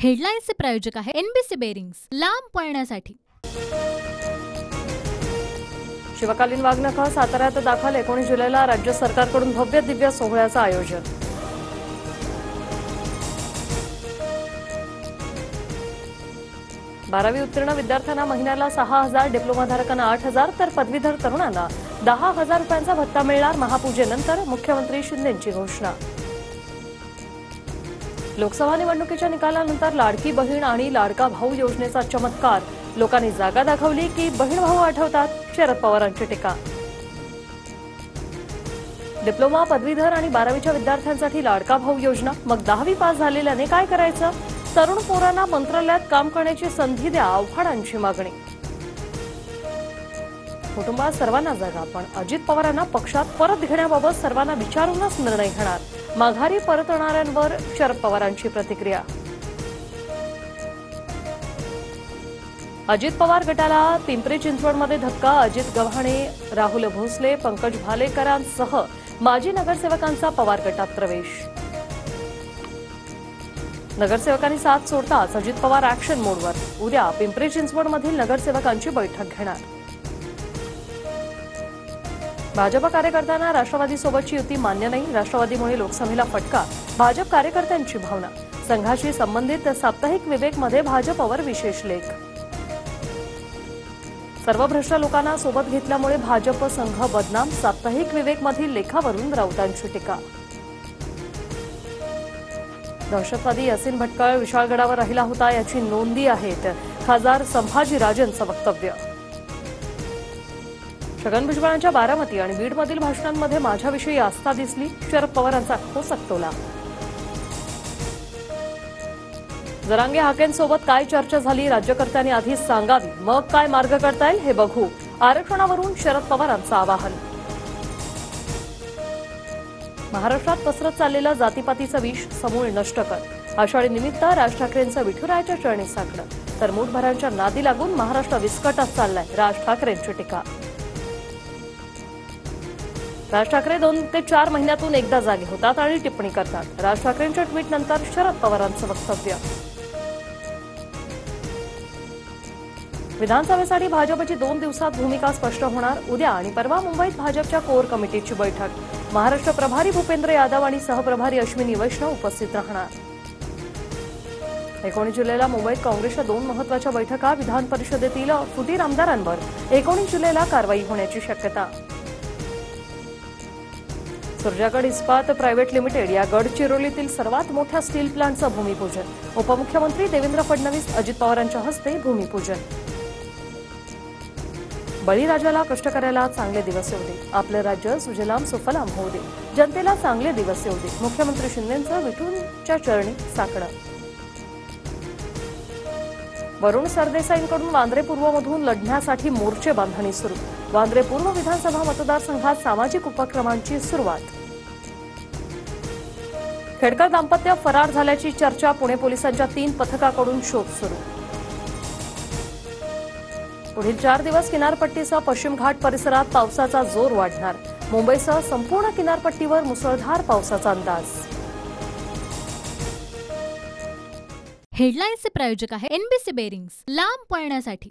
हेडलाईन्सचे प्रायोजक आहे NBC bearings, लांब पळण्यासाठी। शिवकालीन वाघनखा साताऱ्यात दाखल। 19 जुलैला राज्य सरकारकडून भव्य दिव्य सोहळ्याचं आयोजन। बारावी उत्तीर्ण विद्यार्थ्यांना महिन्याला 6,000, डिप्लोमाधारकांना 8,000 तर पदवीधर तरुणांना 10,000 रुपयांचा भत्ता मिळणार। महापूजेनंतर मुख्यमंत्री शिंदेंची घोषणा। लोकसभा निवडणुकीच्या निकालानंतर लाडकी बहीण आणि लाडका भाऊ योजनेचा चमत्कार। लोकांनी जागा दाखवली की बहीण भाऊ आठवतात, शरद पवारांची टीका। डिप्लोमा, पदवीधर आणि 12वीच्या विद्यार्थ्यांसाठी लाडका भाऊ योजना। मग 10वी पास झालेल्याने काय करायचं? तरुण पोरांना मंत्रालयात काम करण्याची संधी द्या, आव्हाडांची मागणी। कुटुंबात सर्वांना जागा, पण अजित पवारांना पक्षात परत घेण्याबाबत सर्वांना विचारूनच निर्णय घेणार। माघारी परतणाऱ्यांवर शरद पवारांची प्रतिक्रिया। अजित पवार गटाला पिंपरी चिंचवडमध्ये धक्का। अजित गव्हाणे, राहुल भोसले, पंकज भालेकरांसह माजी नगरसेवकांचा पवार गटात प्रवेश। नगरसेवकांनी साथ सोडताच अजित पवार ऍक्शन मोडवर। उद्या पिंपरी चिंचवडमधील नगरसेवकांची बैठक घेणार। भाजप कार्यकर्त्यांना राष्ट्रवादीसोबतची युती मान्य नाही। राष्ट्रवादीमुळे लोकसभेला फटका, भाजप कार्यकर्त्यांची भावना। संघाशी संबंधित साप्ताहिक विवेकमध्ये भाजपवर विशेष लेख। सर्व भ्रष्ट लोकांना सोबत घेतल्यामुळे भाजप संघ बदनाम। साप्ताहिक विवेकमधील लेखावरून राऊतांची टीका। दहशतवादी यासीन भटकळ विशाळगडावर राहिला होता याची नोंदी आहेत। खासदार संभाजीराजेंचं वक्तव्य। छगन भुजबळांच्या बारामती आणि बीडमधील भाषणांमध्ये माझ्याविषयी आस्था दिसली, शरद पवारांचा ठोस टोला। जरांगे हाकेंसोबत काय चर्चा झाली, राज्यकर्त्यांनी आधी सांगावी, मग काय मार्ग काढता येईल हे बघू। आरक्षणावरून शरद पवारांचं आवाहन। महाराष्ट्रात पसरत चाललेलं जातीपातीचं विष समूळ नष्ट कर। आषाढी निमित्त राज ठाकरेंचं विठुरायाच्या चरणी साकडं, तर मूठभरांच्या नादी लागून महाराष्ट्र विस्कटत चाललाय, राज ठाकरेंची टीका। राज ठाकरे 2 ते 4 महिन्यातून एकदा जागे होतात आणि टिप्पणी करतात। राज ठाकरेंच्या ट्विटनंतर शरद पवारांचं वक्तव्य। विधानसभेसाठी भाजपची 2 दिवसात भूमिका स्पष्ट होणार। उद्या आणि परवा मुंबईत भाजपच्या कोर कमिटीची बैठक। महाराष्ट्र प्रभारी भूपेंद्र यादव आणि सहप्रभारी अश्विनी वैष्णव उपस्थित राहणार। 19 जुलैला मुंबईत काँग्रेसच्या 2 महत्वाच्या बैठका। विधान परिषदेतील फुटीर आमदारांवर 19 जुलैला कारवाई होण्याची शक्यता। सुरजागड इस्पात प्रायव्हेट लिमिटेड या गडचिरोलीतील सर्वात मोठ्या स्टील प्लांटचं भूमिपूजन। उपमुख्यमंत्री देवेंद्र फडणवीस, अजित पवारांच्या हस्ते भूमिपूजन। बळीराजाला कष्ट करायला चांगले दिवस येऊ दे, आपलं राज्य सुजलाम सुफलाम होऊ दे, जनतेला चांगले दिवस येऊ दे, मुख्यमंत्री शिंदेंचं विठूंच्या चरणी साकडं। वरुण सरदेसाईंकडून वांद्रे पूर्वमधून लढण्यासाठी मोर्चे बांधणी सुरू। वांद्रे पूर्व विधानसभा मतदारसंघात सामाजिक उपक्रमांची सुरुवात। खेडकर दाम्पत्य फरार झाल्याची चर्चा। पुणे पोलिसांच्या 3 पथकाकडून शोध सुरू। पुढील 4 दिवस किनारपट्टीसह पश्चिम घाट परिसरात पावसाचा जोर वाढणार। मुंबईसह संपूर्ण किनारपट्टीवर मुसळधार पावसाचा अंदाज। हेडलाईन्सचे प्रायोजक आहे एनबीसी बेरिंग्स, लांब पळण्यासाठी।